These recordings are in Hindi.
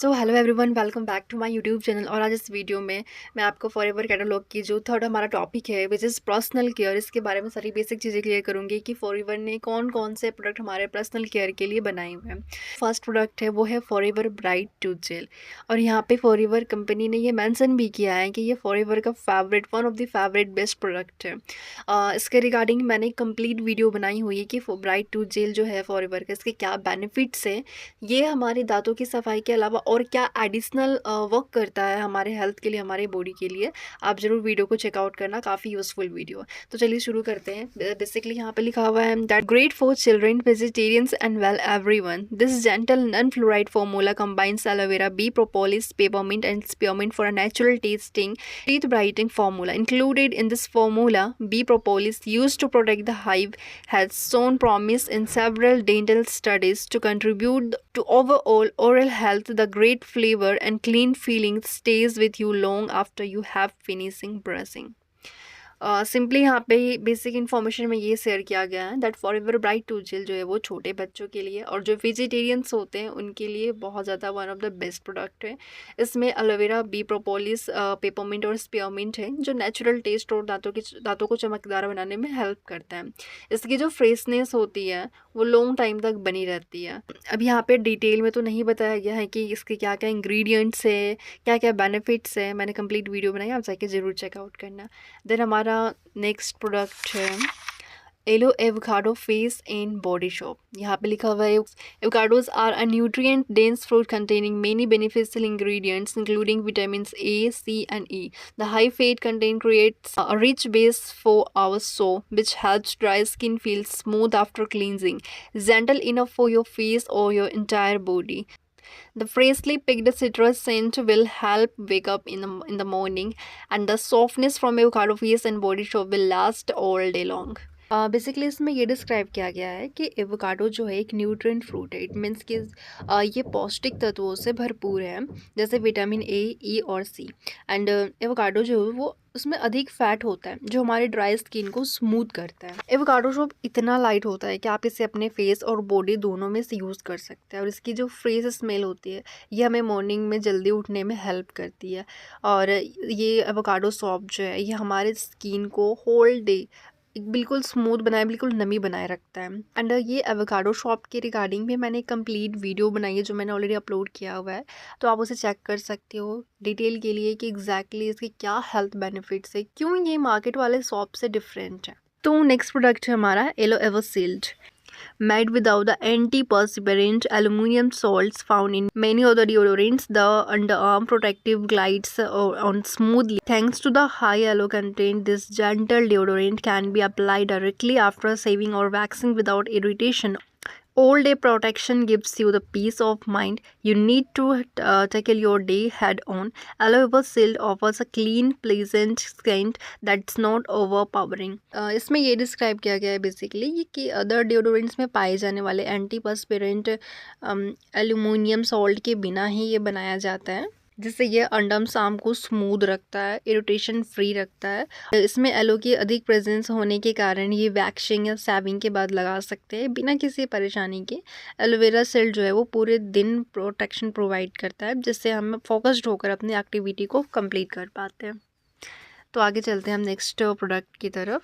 So hello everyone, welcome back to my YouTube channel. और आज इस वीडियो में मैं आपको फॉरएवर कैटलॉग की जो थर्ड हमारा टॉपिक है विच इज़ पर्सनल केयर, इसके बारे में सारी बेसिक चीज़ें क्लियर करूँगी कि फॉरएवर ने कौन कौन से प्रोडक्ट हमारे पर्सनल केयर के लिए बनाए हुए हैं। फर्स्ट प्रोडक्ट है वो है फॉरएवर ब्राइट टूथ जेल। और यहाँ पे फॉरएवर कंपनी ने ये मेंशन भी किया है कि ये फॉरएवर का favourite, one of the favourite best product है। इसके रिगार्डिंग मैंने कंप्लीट वीडियो बनाई हुई है कि ब्राइट टूथ जेल जो है फॉरएवर का, इसके क्या बेनिफिट्स हैं, ये हमारे दांतों की सफाई के अलावा और क्या एडिशनल वर्क करता है हमारे हेल्थ के लिए, हमारे बॉडी के लिए। आप ज़रूर वीडियो को चेकआउट करना, काफ़ी यूजफुल वीडियो है। तो चलिए शुरू करते हैं। बेसिकली यहाँ पे लिखा हुआ है that great for children, vegetarians and well everyone. This gentle non fluoride formula combines aloe vera, bee propolis, peppermint and spearmint for a natural tasting teeth brightening formula. Included in this formula, bee propolis used to protect the hive has shown promise in several dental studies to contribute to overall oral health. The great flavor and clean feeling stays with you long after you have finishing brushing. Simply यहाँ पे बेसिक इन्फॉर्मेशन में ये शेयर किया गया है that forever bright tooth gel जो है वो छोटे बच्चों के लिए और जो वेजिटेरियंस होते हैं उनके लिए बहुत ज़्यादा one of the best product है। इसमें एलोवेरा, बी प्रोपोलिस, पेपरमिंट और स्पीयरमिंट है जो नेचुरल टेस्ट और दांतों को चमकदार बनाने में हेल्प करता है। इसकी जो फ्रेशनेस होती है वो लॉन्ग टाइम तक बनी रहती है। अब यहाँ पे डिटेल में तो नहीं बताया गया है कि इसके क्या क्या इंग्रेडिएंट्स है, क्या क्या बेनिफिट्स है। मैंने कंप्लीट वीडियो बनाई, आप जाके ज़रूर चेकआउट करना। देन हमारा नेक्स्ट प्रोडक्ट है aloe avocado face and body shop. यहाँ पे लिखा हुआ है avocados are a nutrient dense fruit containing many beneficial ingredients including vitamins A, C and E. The high fat content creates a rich base for our soap which helps dry skin feel smooth after cleansing, gentle enough for your face or your entire body. The freshly picked citrus scent will help wake up in the morning, and the softness from avocado face and body soap will last all day long. Basically इसमें ये डिस्क्राइब किया गया है कि एवोकाडो जो है एक न्यूट्रिएंट फ्रूट है। इट मीन्स कि ये पौष्टिक तत्वों से भरपूर है, जैसे विटामिन ए, ई और सी। एंड एवोकाडो जो है वो उसमें अधिक फैट होता है जो हमारे ड्राई स्किन को स्मूथ करता है। एवोकाडो सोप इतना लाइट होता है कि आप इसे अपने फेस और बॉडी दोनों में से यूज़ कर सकते हैं। और इसकी जो फ्रेश स्मेल होती है ये हमें मॉर्निंग में जल्दी उठने में हेल्प करती है। और ये एवोकाडो सोप जो है ये हमारे स्किन को होल डे बिल्कुल स्मूथ बनाए, बिल्कुल नमी बनाए रखता है। एंड ये एवोकाडो शॉप के रिगार्डिंग भी मैंने कंप्लीट वीडियो बनाई है जो मैंने ऑलरेडी अपलोड किया हुआ है, तो आप उसे चेक कर सकते हो डिटेल के लिए कि एग्जैक्टली इसके क्या हेल्थ बेनिफिट्स है, क्यों ये मार्केट वाले शॉप से डिफरेंट है। तो नेक्स्ट प्रोडक्ट है हमारा aloe ever sealed, made without the antiperspirant aluminum salts found in many other deodorants. The underarm protective glides on smoothly. Thanks to the high aloe content, this gentle deodorant can be applied directly after shaving or waxing without irritation. All day protection gives you the peace of mind you need to tackle your day head on. Aloe Vera Shield offers a clean, pleasant scent that's not overpowering. इसमें ये डिस्क्राइब किया गया है बेसिकली कि अदर डिओडोरेंट्स में पाए जाने वाले एंटीपर्स्पिरेंट एल्यूमिनियम सॉल्ट के बिना ही ये बनाया जाता है, जिससे ये अंडम साम को स्मूथ रखता है, इरिटेशन फ्री रखता है। इसमें एलो की अधिक प्रेजेंस होने के कारण ये वैक्सिंग या सैविंग के बाद लगा सकते हैं बिना किसी परेशानी के। एलोवेरा जेल जो है वो पूरे दिन प्रोटेक्शन प्रोवाइड करता है, जिससे हम फोकस्ड होकर अपनी एक्टिविटी को कंप्लीट कर पाते हैं। तो आगे चलते हैं हम नेक्स्ट प्रोडक्ट की तरफ।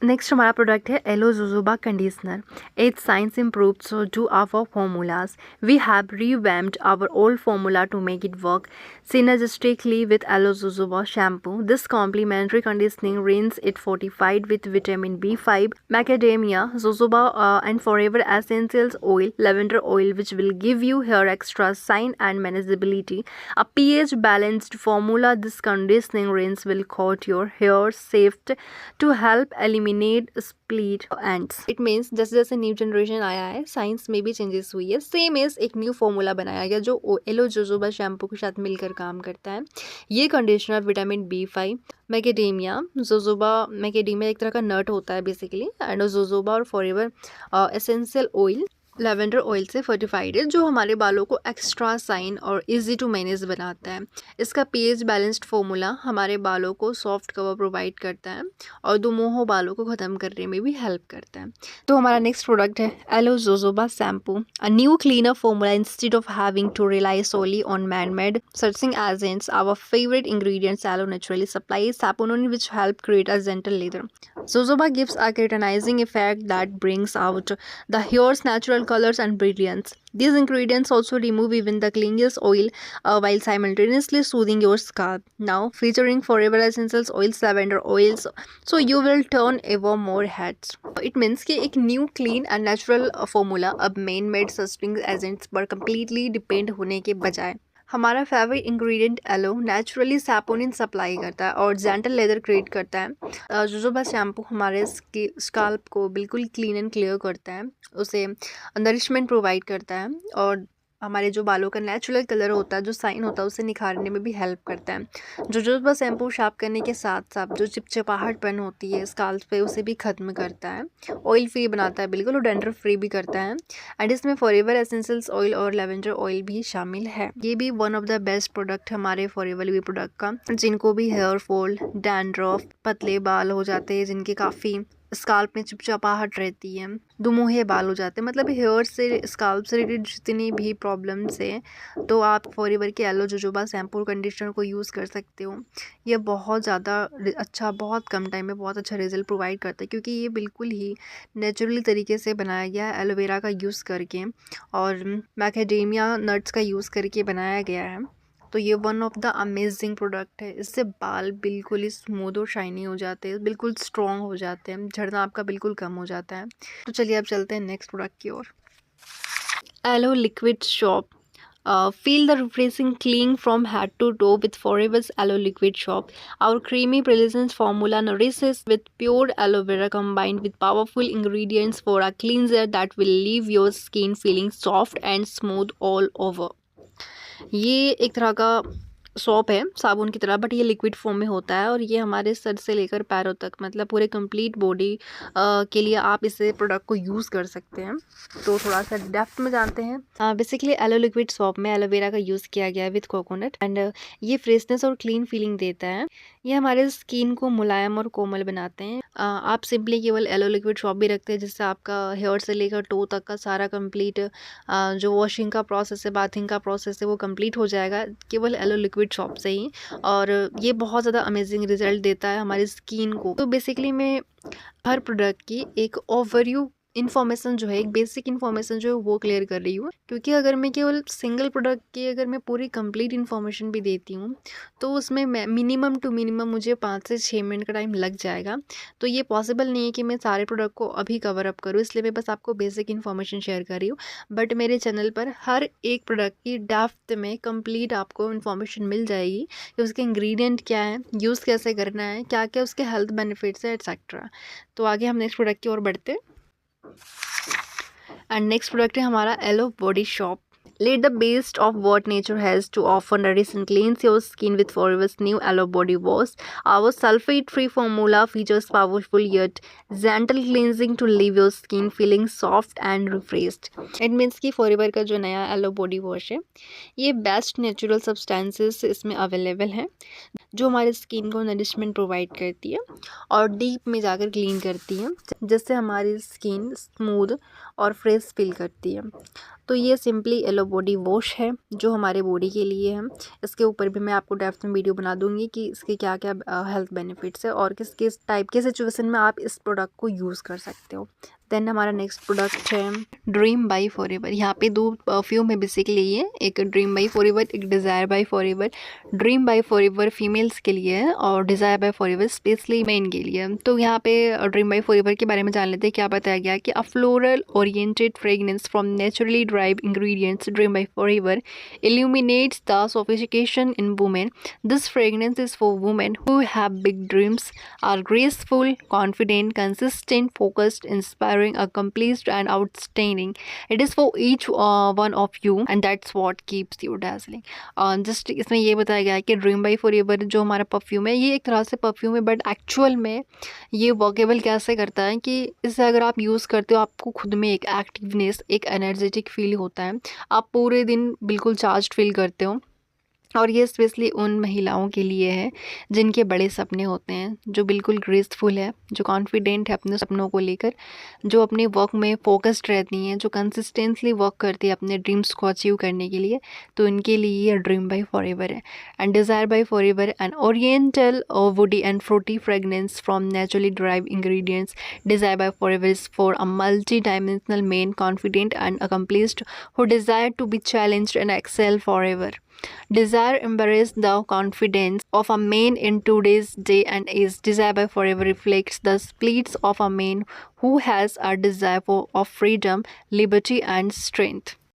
नेक्स्ट हमारा प्रोडक्ट है aloe jojoba conditioner. Its science improved so do our formulas. We have revamped our old formula to make it work synergistically with aloe jojoba shampoo. This complementary conditioning rinse it fortified with vitamin B5, macadamia, jojoba and forever essentials oil, lavender oil, which will give you hair extra shine and manageability. A pH balanced formula, this conditioning rinse will coat your hair safe to help eliminate split ends. It means जैसे जैसे न्यू जनरेशन आया है साइंस में भी चेंजेस हुई है, सेम एज एक न्यू फॉर्मूला बनाया गया जो एलो जोजोबा शैम्पू के साथ मिलकर काम करता है। ये conditioner vitamin B5, macadamia, jojoba, macadamia एक तरह का नट होता है बेसिकली, एंड जोजोबा और forever essential oil lavender oil से फर्टिफाइड है, जो हमारे बालों को एक्स्ट्रा शाइन और इजी टू मैनेज बनाता है। इसका पीएच बैलेंस्ड फॉर्मूला हमारे बालों को सॉफ्ट कवर प्रोवाइड करता है और दुमोह बालों को ख़त्म करने में भी हेल्प करता है। तो हमारा नेक्स्ट प्रोडक्ट है aloe jojoba shampoo, a new cleaner formula instead of having to rely solely on man-made searching agents. Our favorite ingredients, aloe naturally supplies saponin, which help create a gentle leather. Jojoba gives a keratinizing effect that brings out the hair's natural colors and brilliance. These ingredients also remove even the clingiest oil while simultaneously soothing your scalp. Now, featuring forever essentials oils, lavender oils, so you will turn ever more heads. It means कि एक new clean and natural formula अब मेन मेड सस्टिंग एजेंट्स पर कम्प्लीटली डिपेंड होने के बजाय हमारा favourite ingredient aloe naturally saponin supply करता है और जेंटल लेदर क्रिएट करता है। जोजोबा शैम्पू हमारे स्काल्प को बिल्कुल क्लीन एंड क्लियर करता है, उसे नरिशमेंट प्रोवाइड करता है और हमारे जो बालों का नेचुरल कलर होता है, जो साइन होता है, उसे निखारने में भी हेल्प करता है। जोजोबा शैम्पू शार्प करने के साथ साथ जो चिपचिपाहटपन होती है स्काल्प पे, उसे भी ख़त्म करता है, ऑयल फ्री बनाता है बिल्कुल और डैंड्रफ फ्री भी करता है। एंड इसमें फॉरएवर एसेंशियल्स ऑयल और लेवेंडर ऑयल भी शामिल है। ये भी one of the best product हमारे फॉरएवर लिवी प्रोडक्ट का, जिनको भी हेयर फॉल, डैंड्रफ, पतले बाल हो जाते हैं, जिनके काफ़ी स्काल्प में चिपचिपाहट रहती है, दुमोहे बाल हो जाते हैं, मतलब हेयर से स्काल्प से रिलेटेड जितनी भी प्रॉब्लम्स है, तो आप फॉरएवर के एलो जोजोबा शैम्पू और कंडीशनर को यूज़ कर सकते हो। ये बहुत ज़्यादा अच्छा, बहुत कम टाइम में बहुत अच्छा रिजल्ट प्रोवाइड करता है, क्योंकि ये बिल्कुल ही नेचुरली तरीके से बनाया गया है, एलोवेरा का यूज़ करके और मैकेडेमिया नट्स का यूज़ करके बनाया गया है। तो ये one of the amazing product है। इससे बाल बिल्कुल ही स्मूथ और शाइनी हो जाते हैं, बिल्कुल स्ट्रॉन्ग हो जाते हैं, झड़ना आपका बिल्कुल कम हो जाता है। तो चलिए अब चलते हैं नेक्स्ट प्रोडक्ट की ओर। Aloe liquid shop, feel the refreshing clean from head to toe with Forever's Aloe Liquid Soap. Our creamy Brilliance formula nourishes with pure aloe vera combined with powerful ingredients for a cleanser that will leave your skin feeling soft and smooth all over. ये एक तरह का सॉप है, साबुन की तरह, बट ये लिक्विड फॉर्म में होता है और ये हमारे सर से लेकर पैरों तक, मतलब पूरे कंप्लीट बॉडी के लिए आप इसे प्रोडक्ट को यूज़ कर सकते हैं। तो थोड़ा सा डेप्थ में जानते हैं। बेसिकली एलो लिक्विड सॉप में एलोवेरा का यूज़ किया गया है विथ कोकोनट एंड ये फ्रेशनेस और क्लीन फीलिंग देता है। ये हमारे स्किन को मुलायम और कोमल बनाते हैं। आप सिंपली केवल एलो लिक्विड सॉप भी रखते हैं, जिससे आपका हेयर से लेकर टो तक का सारा कंप्लीट जो वॉशिंग का प्रोसेस है, बाथिंग का प्रोसेस है, वो कंप्लीट हो जाएगा केवल एलो लिक्विड सॉप से ही। और ये बहुत ज़्यादा अमेजिंग रिजल्ट देता है हमारी स्किन को। तो बेसिकली मैं हर प्रोडक्ट की एक ओवरव्यू इन्फॉर्मेशन जो है, एक बेसिक इन्फॉर्मेशन जो है वो क्लियर कर रही हूँ, क्योंकि अगर मैं केवल सिंगल प्रोडक्ट की अगर मैं पूरी कंप्लीट इन्फॉर्मेशन भी देती हूँ तो उसमें मिनिमम टू मिनिमम मुझे 5 से 6 मिनट का टाइम लग जाएगा। तो ये पॉसिबल नहीं है कि मैं सारे प्रोडक्ट को अभी कवर अप करूँ, इसलिए मैं बस आपको बेसिक इन्फॉर्मेशन शेयर कर रही हूँ। बट मेरे चैनल पर हर एक प्रोडक्ट की डेप्थ में कंप्लीट आपको इन्फॉर्मेशन मिल जाएगी कि उसके इंग्रेडिएंट क्या है, यूज़ कैसे करना है, क्या क्या उसके हेल्थ बेनिफिट्स है, एट्सेट्रा। तो आगे हम नेक्स्ट प्रोडक्ट की ओर बढ़ते हैं। एंड नेक्स्ट प्रोडक्ट है हमारा aloe body shop. Let the best of what nature has to offer nourish and cleanse your skin with Forever's new Aloe Body Wash. Our sulfate-free formula features powerful yet gentle cleansing to leave your skin feeling soft and refreshed. It means कि Forever का जो नया Aloe Body Wash है, ये बेस्ट नेचुरल सब्सटेंसेस इसमें अवेलेबल हैं, जो हमारे स्किन को नरिशमेंट प्रोवाइड करती है और डीप में जाकर क्लीन करती है, जिससे हमारी स्किन स्मूथ और फ्रेश फील करती है। तो ये सिंपली एलो बॉडी वॉश है जो हमारे बॉडी के लिए है। इसके ऊपर भी मैं आपको डेप्थ में वीडियो बना दूंगी कि इसके क्या क्या हेल्थ बेनिफिट्स है और किस किस टाइप के सिचुएशन में आप इस प्रोडक्ट को यूज़ कर सकते हो। देन हमारा नेक्स्ट प्रोडक्ट है ड्रीम बाय फॉरएवर। यहाँ पे 2 परफ्यूम है बेसिकली, ये एक ड्रीम बाय फॉरएवर, एक desire by forever. Dream by forever females के लिए है और desire by forever specially men के लिए। तो यहाँ पे ड्रीम बाय फॉरएवर के बारे में जान लेते हैं। क्या बताया गया कि a floral oriented fragrance from naturally derived ingredients dream by forever illuminates the sophistication in women. This fragrance is for women who have big dreams, are graceful, confident, consistent, focused, inspiring inspiring, accomplished, and outstanding. It is for each one of you, and that's what keeps you dazzling. Just इसमें ये बताया गया है कि ड्रीम बाई फॉरएवर जो हमारा परफ्यूम है, ये एक तरह से परफ्यूम है, बट एक्चुअल में ये वर्केबल कैसे करता है कि इसे अगर आप यूज़ करते हो, आपको खुद में एक एक्टिवनेस, एक एनर्जेटिक फील होता है, आप पूरे दिन बिल्कुल चार्ज्ड फील करते हो। और ये स्पेशली उन महिलाओं के लिए है जिनके बड़े सपने होते हैं, जो बिल्कुल ग्रेसफुल है, जो कॉन्फिडेंट है अपने सपनों को लेकर, जो अपने वर्क में फोकस्ड रहती हैं, जो कंसिस्टेंटली वर्क करती है अपने ड्रीम्स को अचीव करने के लिए। तो इनके लिए ये ड्रीम बाय फॉरएवर है। And desire by forever, an oriental woody and fruity fragrance from naturally derived ingredients. Desire by Forever is for a multi-dimensional man, confident and accomplished, who desire to be challenged and excel forever. Desire embraces the confidence of a man in today's day and age. Desire by Forever reflects the spirits of a man who has a desire of freedom, liberty, and strength.